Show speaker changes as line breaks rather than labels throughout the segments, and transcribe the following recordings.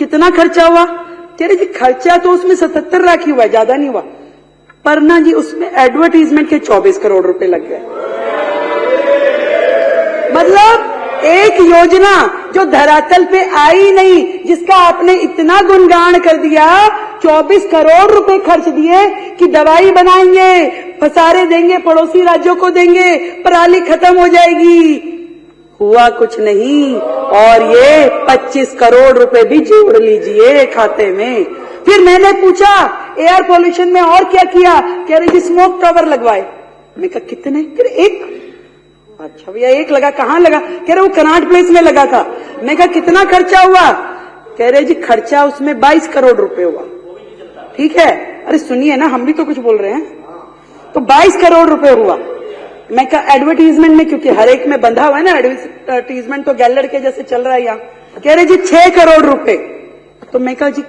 कितना खर्चा हुआ? कह रहे जी खर्चा तो उसमें 77 लाख ही हुआ, ज्यादा नहीं हुआ, पर ना जी उसमें एडवर्टीजमेंट के 24 करोड़ रुपए लग गए। मतलब एक योजना जो धरातल पे आई नहीं, जिसका आपने इतना गुणगान कर दिया, 24 करोड़ रुपए खर्च दिए कि दवाई बनाएंगे, पसारे देंगे, पड़ोसी राज्यों को देंगे, पराली खत्म हो जाएगी, हुआ कुछ नहीं। और ये 25 करोड़ रुपए भी जोड़ लीजिए खाते में। फिर मैंने पूछा एयर पोल्यूशन में और क्या किया? कह रहे जी स्मोक टॉवर लगवाए। मैं कहा कितने? कह रहे एक। अच्छा भैया एक लगा, कहां लगा? कह रहे वो कनाट प्लेस में लगा था। मैं कहा कितना खर्चा हुआ? कह रहे जी खर्चा उसमें 22 करोड़ रुपए हुआ। ठीक है, अरे सुनिए ना, हम भी तो कुछ बोल रहे हैं। तो 22 करोड़ रुपए हुआ। मैं कहा एडवर्टीजमेंट में, क्योंकि हर एक में बंधा हुआ है ना, एडवर्टीजमेंट तो गैलर के जैसे चल रहा है यहाँ। कह रहे जी 6 करोड़ रुपए। तो मैं कहा जी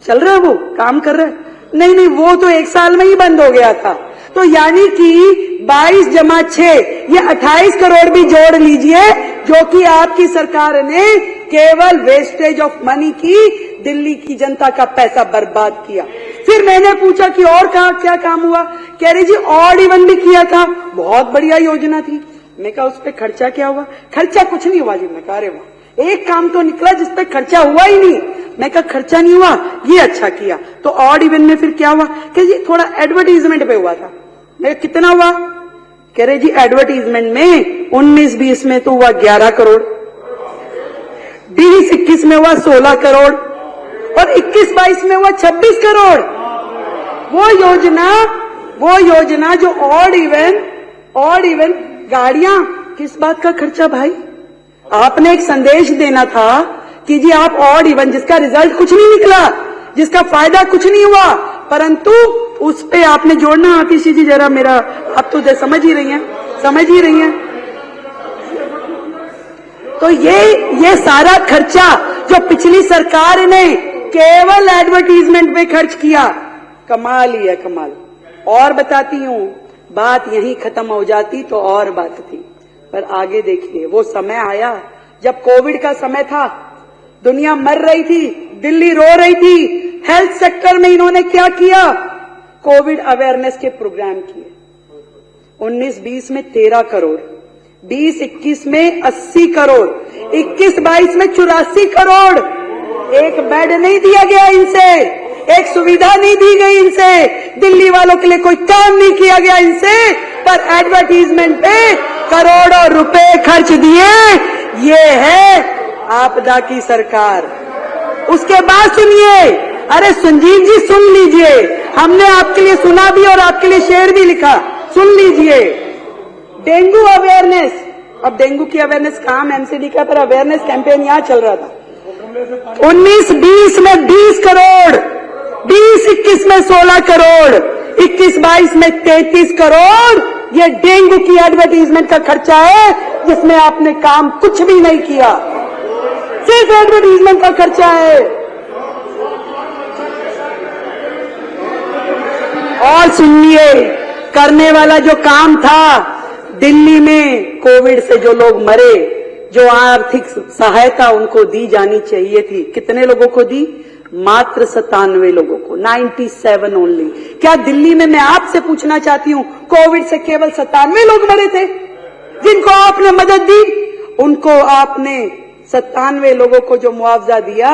चल रहा है, वो काम कर रहा है? नहीं नहीं, वो तो 1 साल में ही बंद हो गया था। तो यानी कि 22 जमा 6 ये 28 करोड़ भी जोड़ लीजिए, जो कि आपकी सरकार ने केवल वेस्टेज ऑफ मनी की, दिल्ली की जनता का पैसा बर्बाद किया। फिर मैंने पूछा कि और क्या काम हुआ? कह रही जी ऑड इवन भी किया था, बहुत बढ़िया योजना थी। मैं कहा उस पर खर्चा क्या हुआ? खर्चा कुछ नहीं हुआ जी। मैं कहा अरे वाह, एक काम तो निकला जिस पे खर्चा हुआ ही नहीं। मैं कहा खर्चा नहीं हुआ, ये अच्छा किया। तो ऑड इवन में फिर क्या हुआ? कह जी थोड़ा एडवर्टीजमेंट पे हुआ था। मैं कहा कितना हुआ? कह रहे जी एडवर्टीजमेंट में 19-20 में तो हुआ 11 करोड़, 20-21 में हुआ 16 करोड़ और 21-22 में हुआ 26 करोड़। वो योजना जो ऑड इवन गाड़ियां, किस बात का खर्चा भाई? आपने एक संदेश देना था कि जी आप ऑड इवन, जिसका रिजल्ट कुछ नहीं निकला, जिसका फायदा कुछ नहीं हुआ, परंतु उस पे आपने जोड़ना। आतिशी जी जरा मेरा, आप तो समझ ही रही हैं। तो ये सारा खर्चा जो पिछली सरकार ने केवल एडवर्टीजमेंट पे खर्च किया, कमाल ही है, कमाल। और बताती हूं, बात यहीं खत्म हो जाती तो और बात थी, पर आगे देखिए। वो समय आया जब कोविड का समय था, दुनिया मर रही थी, दिल्ली रो रही थी। हेल्थ सेक्टर में इन्होंने क्या किया? कोविड अवेयरनेस के प्रोग्राम किए। 19-20 में 13 करोड़, 20-21 में 80 करोड़, 21-22 में 84 करोड़। एक बेड नहीं दिया गया इनसे, एक सुविधा नहीं दी गई इनसे, दिल्ली वालों के लिए कोई काम नहीं किया गया इनसे, पर एडवर्टीजमेंट पे करोड़ों रुपए खर्च दिए। ये है आपदा की सरकार। उसके बाद सुनिए, अरे संजीव जी सुन लीजिए, हमने आपके लिए सुना भी और आपके लिए शेर भी लिखा, सुन लीजिए। डेंगू अवेयरनेस, अब डेंगू की अवेयरनेस काम एमसीडी का, पर अवेयरनेस कैंपेन यहां चल रहा था। 19-20 में 20 करोड़, 20-21 में 16 करोड़, 21-22 में 33 करोड़। ये डेंगू की एडवर्टीजमेंट का खर्चा है, जिसमें आपने काम कुछ भी नहीं किया, सिर्फ एडवर्टीजमेंट का खर्चा है। और सुनिए, करने वाला जो काम था, दिल्ली में कोविड से जो लोग मरे, जो आर्थिक सहायता उनको दी जानी चाहिए थी, कितने लोगों को दी? मात्र 97 लोगों को, 97 ओनली। क्या दिल्ली में, मैं आपसे पूछना चाहती हूं, कोविड से केवल 97 लोग मरे थे जिनको आपने मदद दी? उनको आपने 97 लोगों को जो मुआवजा दिया,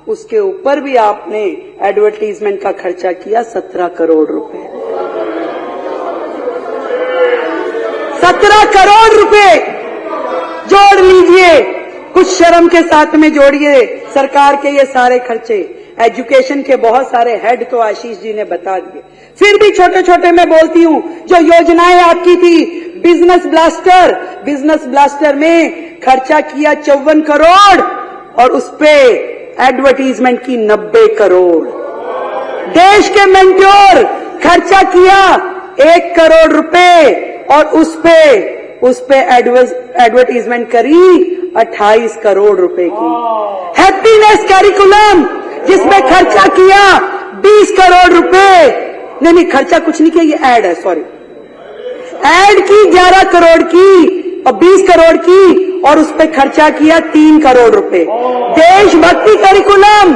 उसके ऊपर भी आपने एडवर्टीजमेंट का खर्चा किया 17 करोड़ रुपए। 17 करोड़ रुपए जोड़ लीजिए, कुछ शर्म के साथ में जोड़िए सरकार के ये सारे खर्चे। एजुकेशन के बहुत सारे हेड तो आशीष जी ने बता दिए, फिर भी छोटे छोटे मैं बोलती हूं। जो योजनाएं आपकी थी, बिजनेस ब्लास्टर में खर्चा किया 54 करोड़ और उस पे एडवर्टीजमेंट की 90 करोड़। देश के मेंट्योर खर्चा किया 1 करोड़ रुपए और उस पे एडवर्टीजमेंट करी 28 करोड़ रुपए की। हैप्पीनेस कैरिकुलम जिसमें खर्चा किया 20 करोड़ रुपए, नहीं खर्चा कुछ नहीं किया, ये एड है, सॉरी, एड की 11 करोड़ की और 20 करोड़ की और उस पे खर्चा किया 3 करोड़ रुपए। देशभक्ति कैरिकुलम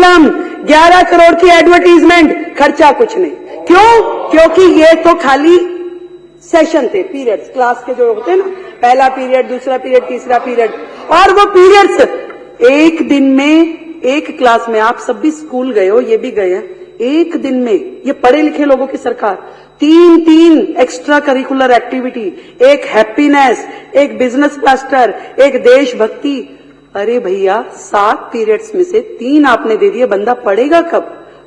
करिकुलम, 11 करोड़ की एडवर्टीजमेंट, खर्चा कुछ नहीं। क्यों? क्योंकि ये तो खाली सेशन थे, पीरियड्स, क्लास के जो होते हैं ना, पहला पीरियड, दूसरा पीरियड, तीसरा पीरियड, और वो पीरियड्स एक दिन में, एक क्लास में, आप सब भी स्कूल गए हो, ये भी गए हैं, एक दिन में ये पढ़े लिखे लोगों की सरकार 3 एक्स्ट्रा करिकुलर एक्टिविटी, एक हैप्पीनेस, एक बिजनेस क्लस्टर, एक देशभक्ति। अरे भैया 7 पीरियड्स में से 3 आपने दे दिए, बंदा पढ़ेगा कब?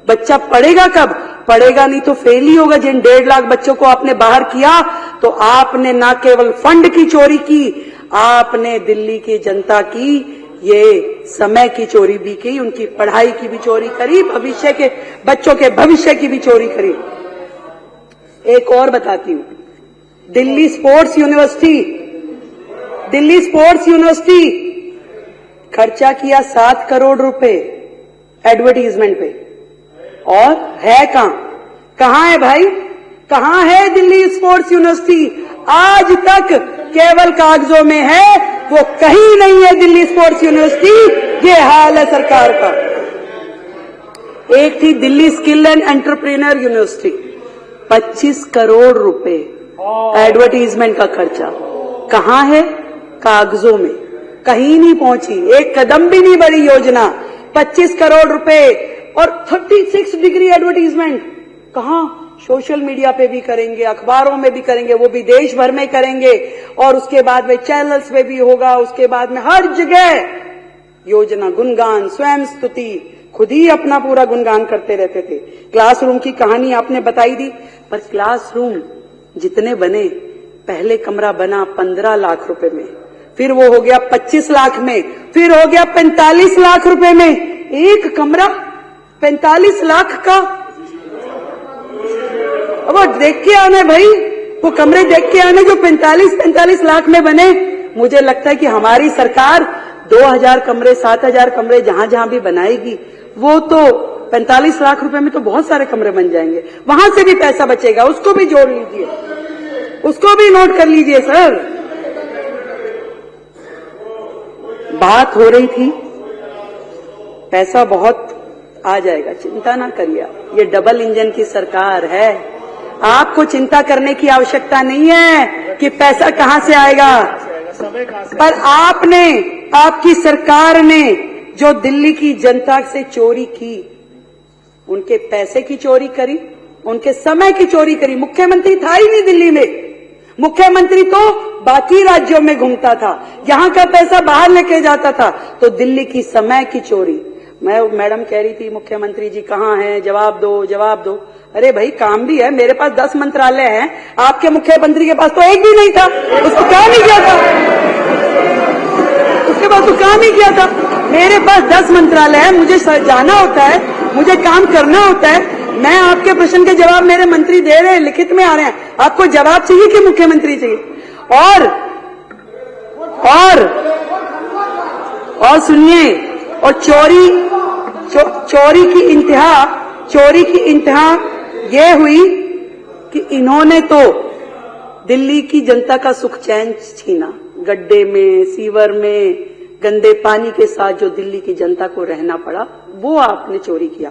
बच्चा पढ़ेगा कब? पढ़ेगा नहीं तो फेल ही होगा। जिन 1.5 लाख बच्चों को आपने बाहर किया, तो आपने ना केवल फंड की चोरी की, आपने दिल्ली की जनता की ये समय की चोरी भी की, उनकी पढ़ाई की भी चोरी करी, भविष्य के बच्चों के भविष्य की भी चोरी करी। एक और बताती हूं, दिल्ली स्पोर्ट्स यूनिवर्सिटी खर्चा किया 7 करोड़ रुपए एडवर्टीजमेंट पे, और है कहां है भाई? कहां है दिल्ली स्पोर्ट्स यूनिवर्सिटी? आज तक केवल कागजों में है, वो कहीं नहीं है दिल्ली स्पोर्ट्स यूनिवर्सिटी। ये हाल है सरकार का। एक थी Delhi skill and entrepreneur university, 25 crore रुपए एडवर्टीजमेंट का खर्चा, कहां है? कागजों में, कहीं नहीं पहुंची, एक कदम भी नहीं बढ़ी योजना। 25 करोड़ रुपए और 36 डिग्री एडवर्टीजमेंट, कहां? सोशल मीडिया पे भी करेंगे, अखबारों में भी करेंगे, वो भी देश भर में करेंगे, और उसके बाद में चैनल्स पे भी होगा, उसके बाद में हर जगह योजना, गुणगान, स्वयं स्तुति, खुद ही अपना पूरा गुणगान करते रहते थे। क्लासरूम की कहानी आपने बताई दी, पर क्लासरूम जितने बने, पहले कमरा बना 15 लाख रुपए में, फिर वो हो गया 25 लाख में, फिर हो गया 45 लाख रुपए में। एक कमरा 45 लाख का, वो देख के आने भाई, वो कमरे देख के आने जो 45 लाख में बने। मुझे लगता है कि हमारी सरकार 2000 कमरे, 7000 कमरे जहां जहां भी बनाएगी, वो तो 45 लाख रुपए में तो बहुत सारे कमरे बन जाएंगे। वहां से भी पैसा बचेगा, उसको भी जोड़ लीजिए, उसको भी नोट कर लीजिए सर। बात हो रही थी पैसा बहुत आ जाएगा, चिंता ना करिए, ये डबल इंजन की सरकार है, आपको चिंता करने की आवश्यकता नहीं है कि पैसा कहां से आएगा। पर आपने, आपकी सरकार ने जो दिल्ली की जनता से चोरी की, उनके पैसे की चोरी करी, उनके समय की चोरी करी। मुख्यमंत्री था ही नहीं दिल्ली में, मुख्यमंत्री तो बाकी राज्यों में घूमता था, यहां का पैसा बाहर लेके जाता था। तो दिल्ली की समय की चोरी। मैडम कह रही थी मुख्यमंत्री जी कहां हैं, जवाब दो जवाब दो। अरे भाई काम भी है, मेरे पास 10 मंत्रालय हैं, आपके मुख्यमंत्री के पास तो एक भी नहीं था, उसको काम ही किया था, उसके पास तो काम ही किया था। मेरे पास 10 मंत्रालय है, मुझे जाना होता है, मुझे काम करना होता है। मैं आपके प्रश्न के जवाब मेरे मंत्री दे रहे हैं, लिखित में आ रहे हैं। आपको जवाब चाहिए कि मुख्यमंत्री चाहिए? और सुनिए, और चोरी की इंतहा ये हुई कि इन्होंने तो दिल्ली की जनता का सुख चैन छीना। गड्ढे में, सीवर में, गंदे पानी के साथ जो दिल्ली की जनता को रहना पड़ा, वो आपने चोरी किया।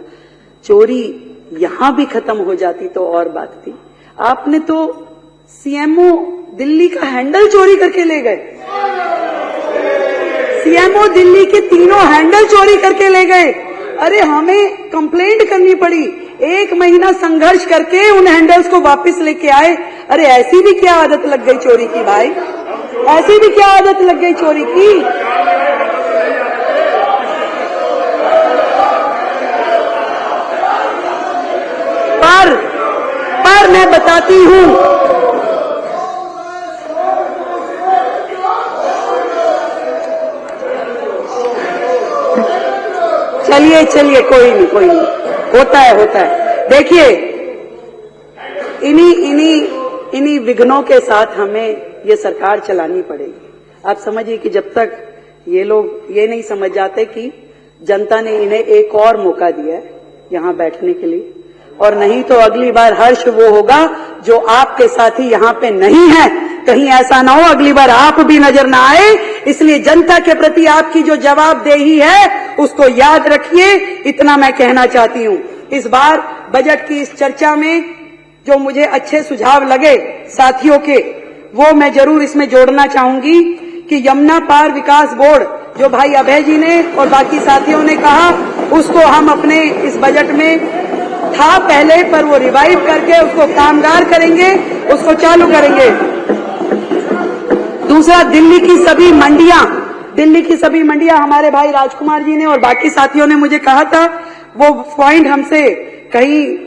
चोरी यहां भी खत्म हो जाती तो और बात थी। आपने तो सीएमओ दिल्ली का हैंडल चोरी करके ले गए, सीएमओ दिल्ली के 3 हैंडल चोरी करके ले गए। अरे हमें कंप्लेंट करनी पड़ी, 1 महीना संघर्ष करके उन हैंडल्स को वापस लेके आए। अरे ऐसी भी क्या आदत लग गई चोरी की भाई, ऐसी भी क्या आदत लग गई चोरी की। पर मैं बताती हूं, चलिए कोई नहीं, होता है। देखिए इन्हीं विघ्नों के साथ हमें ये सरकार चलानी पड़ेगी। आप समझिए कि जब तक ये लोग ये नहीं समझ जाते कि जनता ने इन्हें एक और मौका दिया है यहां बैठने के लिए, और नहीं तो अगली बार हर्ष वो होगा जो आपके साथी यहां पे नहीं है। कहीं ऐसा ना हो अगली बार आप भी नजर ना आए इसलिए जनता के प्रति आपकी जो जवाबदेही है उसको याद रखिए, इतना मैं कहना चाहती हूं। इस बार बजट की इस चर्चा में जो मुझे अच्छे सुझाव लगे साथियों के, वो मैं जरूर इसमें जोड़ना चाहूंगी कि यमुना पार विकास बोर्ड जो भाई अभय जी ने और बाकी साथियों ने कहा, उसको हम अपने इस बजट में था पहले, पर वो रिवाइव करके उसको कामगार करेंगे, उसको चालू करेंगे। दूसरा, दिल्ली की सभी मंडियां हमारे भाई राजकुमार जी ने और बाकी साथियों ने मुझे कहा था, वो पॉइंट हमसे कहीं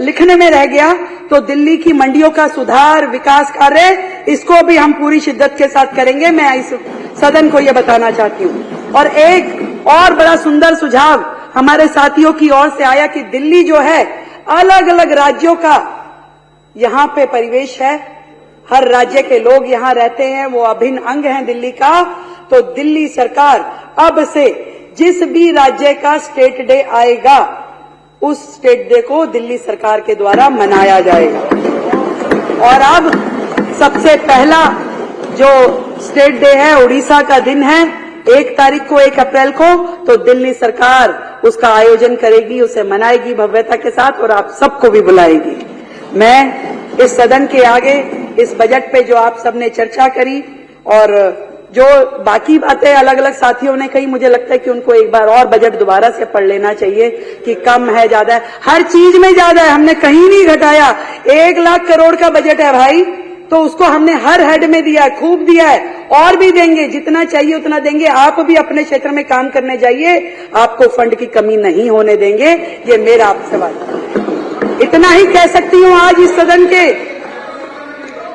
लिखने में रह गया, तो दिल्ली की मंडियों का सुधार, विकास कार्य, इसको भी हम पूरी शिद्दत के साथ करेंगे। मैं इस सदन को ये बताना चाहती हूँ। और एक और बड़ा सुंदर सुझाव हमारे साथियों की ओर से आया कि दिल्ली जो है, अलग अलग राज्यों का यहाँ पे परिवेश है, हर राज्य के लोग यहाँ रहते हैं, वो अभिन्न अंग हैं दिल्ली का। तो दिल्ली सरकार अब से जिस भी राज्य का स्टेट डे आएगा, उस स्टेट डे को दिल्ली सरकार के द्वारा मनाया जाएगा। और अब सबसे पहला जो स्टेट डे है, उड़ीसा का दिन है, 1 तारीख को, 1 अप्रैल को, तो दिल्ली सरकार उसका आयोजन करेगी, उसे मनाएगी भव्यता के साथ और आप सबको भी बुलाएगी। मैं इस सदन के आगे इस बजट पे जो आप सबने चर्चा करी और जो बाकी बातें अलग अलग साथियों ने कही, मुझे लगता है कि उनको एक बार और बजट दोबारा से पढ़ लेना चाहिए कि कम है, ज्यादा है, हर चीज में ज्यादा है, हमने कहीं नहीं घटाया। 1 लाख करोड़ का बजट है भाई, तो उसको हमने हर हेड में दिया है, खूब दिया है, और भी देंगे, जितना चाहिए उतना देंगे। आप भी अपने क्षेत्र में काम करने जाइए, आपको फंड की कमी नहीं होने देंगे, ये मेरा आपसे वादा है। इतना ही कह सकती हूं आज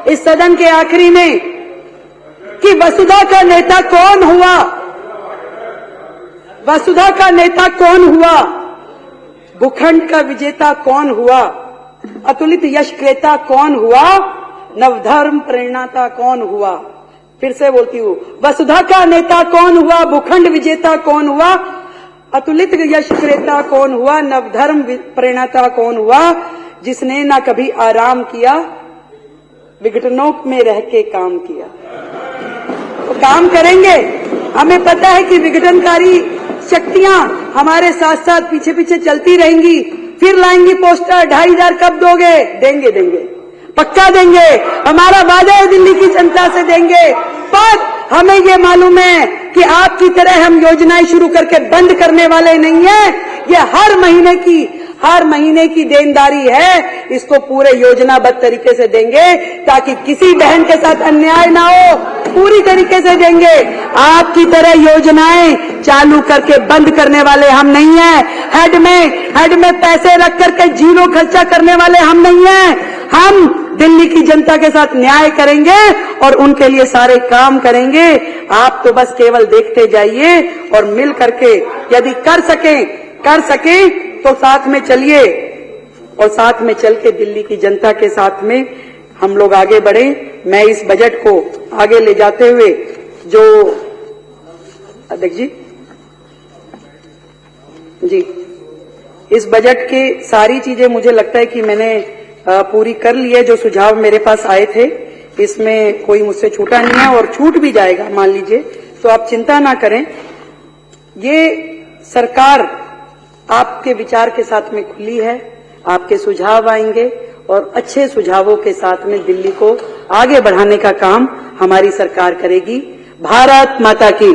इस सदन के आखिरी में कि वसुधा का नेता कौन हुआ, वसुधा का नेता कौन हुआ, भूखंड का विजेता कौन हुआ, अतुलित यश क्रेता कौन हुआ, नवधर्म प्रेरणाता कौन हुआ। फिर से बोलती हूँ, वसुधा का नेता कौन हुआ, भूखंड विजेता कौन हुआ, अतुलित यश क्रेता कौन हुआ, नवधर्म प्रेरणाता कौन हुआ, जिसने ना कभी आराम किया, विघटनों में रह के काम किया। तो काम करेंगे, हमें पता है कि विघटनकारी शक्तियां हमारे साथ साथ पीछे पीछे चलती रहेंगी, फिर लाएंगी पोस्टर, 2500 कब दोगे, देंगे, पक्का देंगे, हमारा वादा है, दिल्ली की जनता से देंगे। पर हमें ये मालूम है कि आपकी तरह हम योजनाएं शुरू करके बंद करने वाले नहीं है। ये हर महीने की देनदारी है, इसको पूरे योजनाबद्ध तरीके से देंगे ताकि किसी बहन के साथ अन्याय ना हो, पूरी तरीके से देंगे। आपकी तरह योजनाएं चालू करके बंद करने वाले हम नहीं हैं। हेड में पैसे रख करके जीरो खर्चा करने वाले हम नहीं हैं। हम दिल्ली की जनता के साथ न्याय करेंगे और उनके लिए सारे काम करेंगे। आप तो बस केवल देखते जाइए और मिल करके यदि कर सके तो साथ में चलिए और साथ में चल के दिल्ली की जनता के साथ में हम लोग आगे बढ़े। मैं इस बजट को आगे ले जाते हुए जो अध्यक्ष जी इस बजट के सारी चीजें मुझे लगता है कि मैंने पूरी कर ली है। जो सुझाव मेरे पास आए थे इसमें कोई मुझसे छूटा नहीं है और छूट भी जाएगा मान लीजिए, तो आप चिंता ना करें। ये सरकार आपके विचार के साथ में खुली है, आपके सुझाव आएंगे और अच्छे सुझावों के साथ में दिल्ली को आगे बढ़ाने का काम हमारी सरकार करेगी। भारत माता की।